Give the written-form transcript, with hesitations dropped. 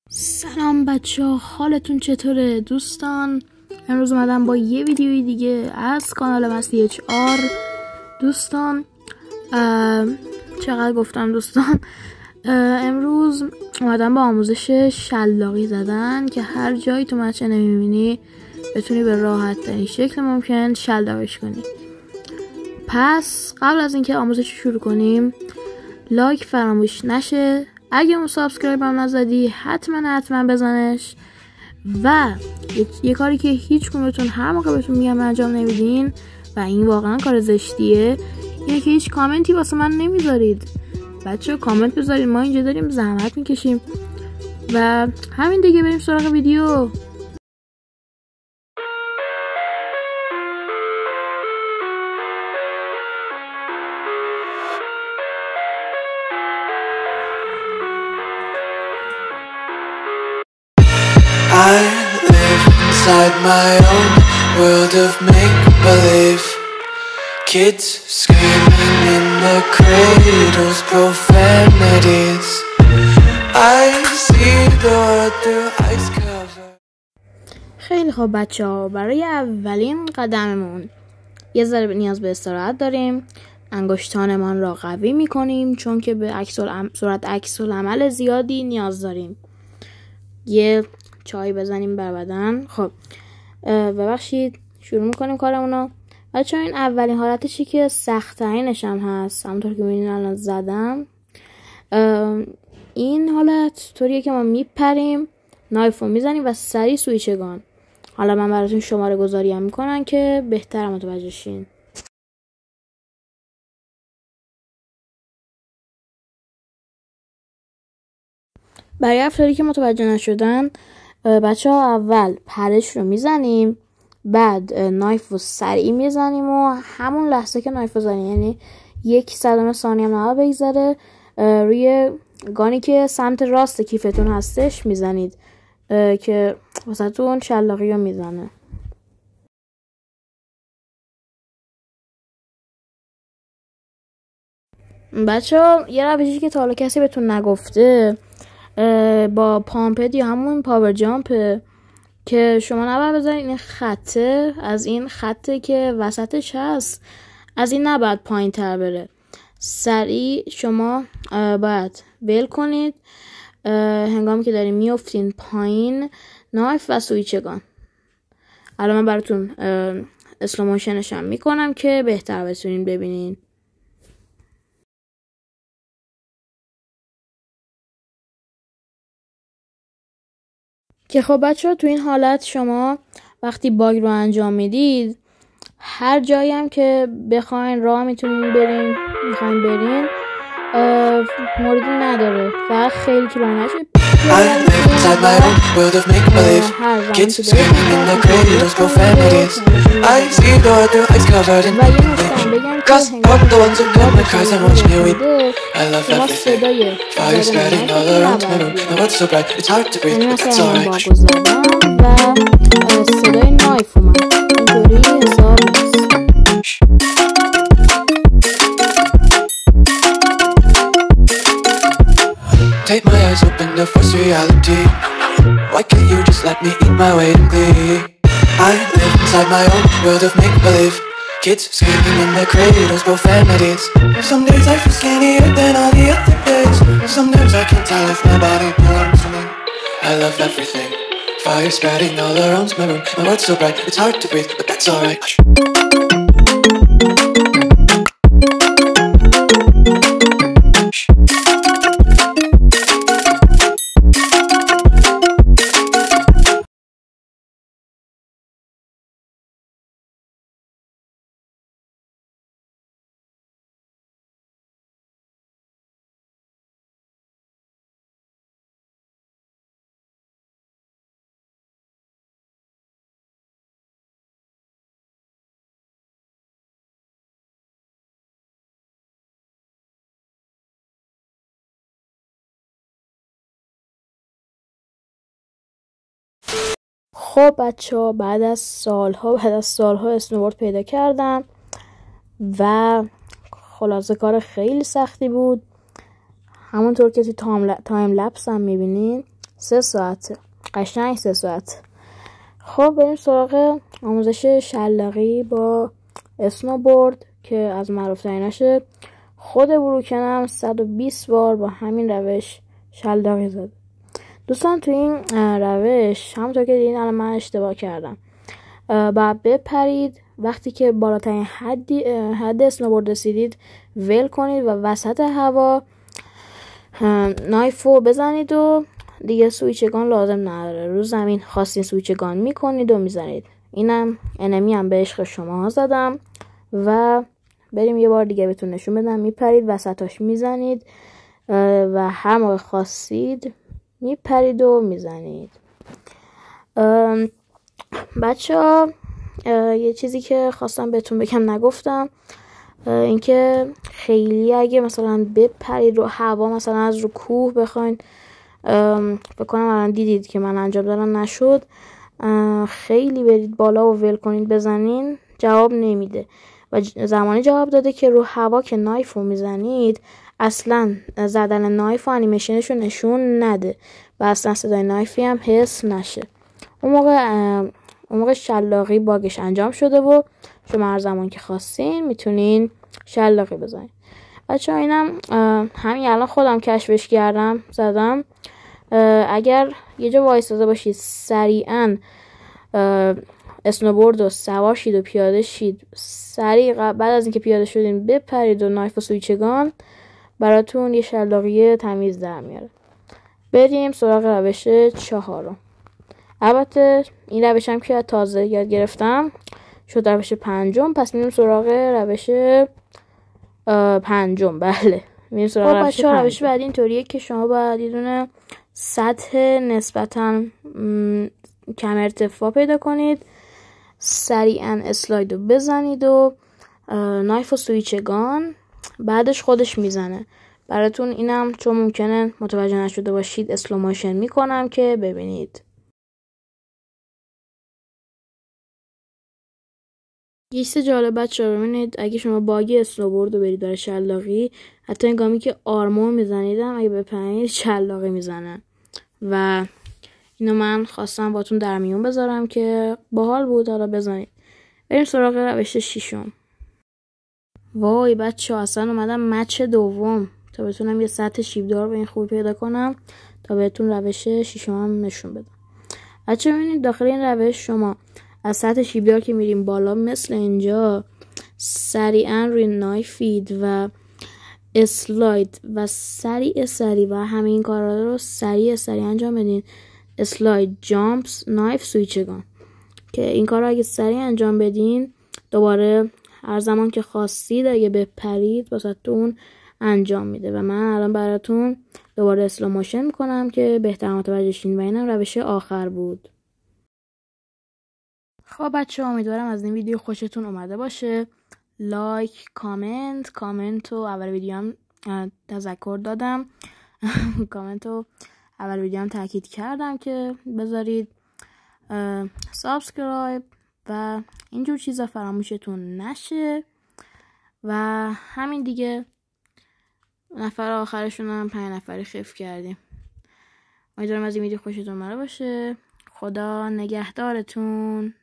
سلام بچه ها، حالتون چطوره دوستان؟ امروز اومدم با یه ویدیوی دیگه از کانال مستی HR. دوستان چقدر گفتم دوستان. امروز اومدم با آموزش شلاقی زدن که هر جایی تو مچه نمیبینی بتونی به راحت ترین شکل ممکن شلاقش کنی. پس قبل از اینکه آموزش شروع کنیم لایک فراموش نشه، اگه اون سابسکرایب هم نزدی حتما بزنش و یه کاری که هیچ کدومتون هر موقع بهتون میگم انجام نمیدین و این واقعا کار زشتیه اینه که هیچ کامنتی واسه من نمیذارید. بچه کامنت بذارید، ما اینجا داریم زحمت میکشیم و همین دیگه. بریم سراغ ویدیو. I live inside my own world of make-believe. Kids screaming in the cradles, profanities. I see the world through ice cover. خیلی خوب بچه ها، برای اولین قدممون یه ذره نیاز به استراحت داریم. انگشتانمان را قوی میکنیم چون که به سرعت عکس العمل زیادی نیاز داریم. یه چای بزنیم بر بدن. خب ببخشید شروع میکنیم کارمونو. بچه این اولین حالتشی که سخت ترینش هم هست، همونطور که میبینین الان زدم. این حالت طوریه که ما میپریم، نایف رو میزنیم و سریع سویچ گان. حالا من براتون شماره گذاری هم میکنم که بهتر متوجه شین. برای افرادی که متوجه نشدن، بچه ها اول پرش رو میزنیم، بعد نایف رو سریع میزنیم و همون لحظه که نایف رو زنیم، یعنی 1/100 ثانیه هم نباید بگذره، روی گانی که سمت راست کیفتون هستش میزنید که واسهتون شلاقی رو میزنه. بچه ها یه روشی که تا حالا کسی بهتون نگفته، با پامپد یا همون پاور جامپ که شما نباید بذارید این خطه، از این خطه که وسطش هست از این نباید پایین تر بره. سریع شما باید ول کنید هنگامی که دارین میافتین پایین نایف و سویچ گان. الان من براتون اسلو موشنش هم میکنم که بهتر بتونین ببینین. که خب بچه ها تو این حالت شما وقتی باگ رو انجام میدید هر جایی هم که بخواین راه میتونین برین، موردی نداره، فقط خیلی طولانی نشه. I live inside my own world of make-believe. Kids screaming in the cradles, profanities. I see the world through ice covered in pain. Cause I'm the ones who got my cries and watch me weep. I love everything. Fire spreading all around my room. My world's so bright, it's hard to breathe, but that's alright. و صدای نایف اومد اینطوری حساب نیست. Take my eyes open to force reality. Why can't you just let me eat my weight in glee? I live inside my own world of make-believe. Kids screaming in their cradles, profanities. Some days I feel skinnier than all the other days. Sometimes I can't tell if my body belongs to me. I love everything. Fire spreading all around my room. My world's so bright, it's hard to breathe, but that's alright. خب بچه ها بعد از سالها اسنوبورد پیدا کردم و خلاصه کار خیلی سختی بود. همونطور که تو تایم لپس هم میبینین 3 ساعته، قشنگ 3 ساعت. خب بریم سراغ آموزش شلاقی با اسنوبورد که از معروف‌تریناشه. خود بروکنم 120 بار با همین روش شلاقی زده. دوستان تو این روش همونطور که دیدین الان من اشتباه کردم، بعد بپرید، وقتی که بالاترین حد اسنوبورد رسیدید ول کنید و وسط هوا نایف رو بزنید و دیگه سویچگان لازم نداره. رو زمین خواستین سویچگان میکنید و میزنید. اینم انمی هم به عشق شما زدم و بریم یه بار دیگه بهتون نشون بدم. میپرید وسطاش میزنید و هر موقع خواستید میپرید و میزنید. بچه ها یه چیزی که خواستم بهتون بگم نگفتم، اینکه خیلی اگه مثلا بپرید رو هوا، مثلا از رو کوه بخواین، بکنم الان دیدید که من انجام دادم نشد، خیلی برید بالا و ول کنید بزنین، جواب نمیده. و زمانی جواب داده که رو هوا که نایف رو میزنید اصلا زدن نایف و انیمیشنش رو نشون نده و اصلا صدای نایفی هم حس نشه. اون موقع شلاقی باگش انجام شده و شما هر زمان که خواستین میتونین شلاقی بزنین. بچه ها اینم همین الان خودم کشفش کردم زدم. اگر یه جا وایستاده باشید سریعا اسنوبورد رو سوار شید و پیاده شید، سریع بعد از اینکه پیاده شدین بپرید و نایف و سویچگان براتون یه شلاقی تمیز در میاره. بریم سراغ روش 4. البته این روش هم که تازه یاد گرفتم شد روش 5. پس میریم سراغ روش 5. بله میریم سراغ روش 5. روش بعد اینطوریه که شما باید یه دونه سطح نسبتا کم ارتفاع پیدا کنید، سریعا اسلاید رو بزنید و نایف و سویچگان بعدش خودش میزنه براتون. اینم چون ممکنه متوجه نشده باشید اسلو موشن میکنم که ببینید. یه چیز جالب بچه‌ها ببینید، اگه شما باگی اسنوبورد رو برید برای شلاقی، حتی هنگامی که آرمون میزنیدم اگه بپرید شلاقی میزنن و اینو من خواستم باتون در میون بذارم که باحال بود. حالا بزنید. بریم سراغ روش 6. وای بچه‌ها اصلا اومدم مچ دوم تا بتونم یه سطح شیبدار به این خوبی پیدا کنم تا بهتون روش 6 هم نشون بدم. بچه‌ها ببینید داخل این روش شما از سطح شیبدار که میریم بالا مثل اینجا سریعا روی نایفید و اسلاید و سریع و همین کارا رو سریع انجام بدین. اسلاید، جامپس، نایف، سویچگان که این کار رو اگه سریع انجام بدین دوباره هر زمان که خواستید اگه بپرید واسهتون انجام میده و من الان براتون دوباره اسلو موشن میکنم که بهتر متوجه شین و اینم روش آخر بود. خب بچه امیدوارم از این ویدیو خوشتون اومده باشه. لایک، کامنت و اول ویدیو هم تذکر دادم کامنت و اول ویدیو هم تاکید کردم که بذارید، سابسکرایب و اینجور چیزا فراموشتون نشه و همین دیگه. نفر آخرشون هم 5 نفری خف کردیم. امیدوارم از این ویدیو خوشتون اومده باشه. خدا نگهدارتون.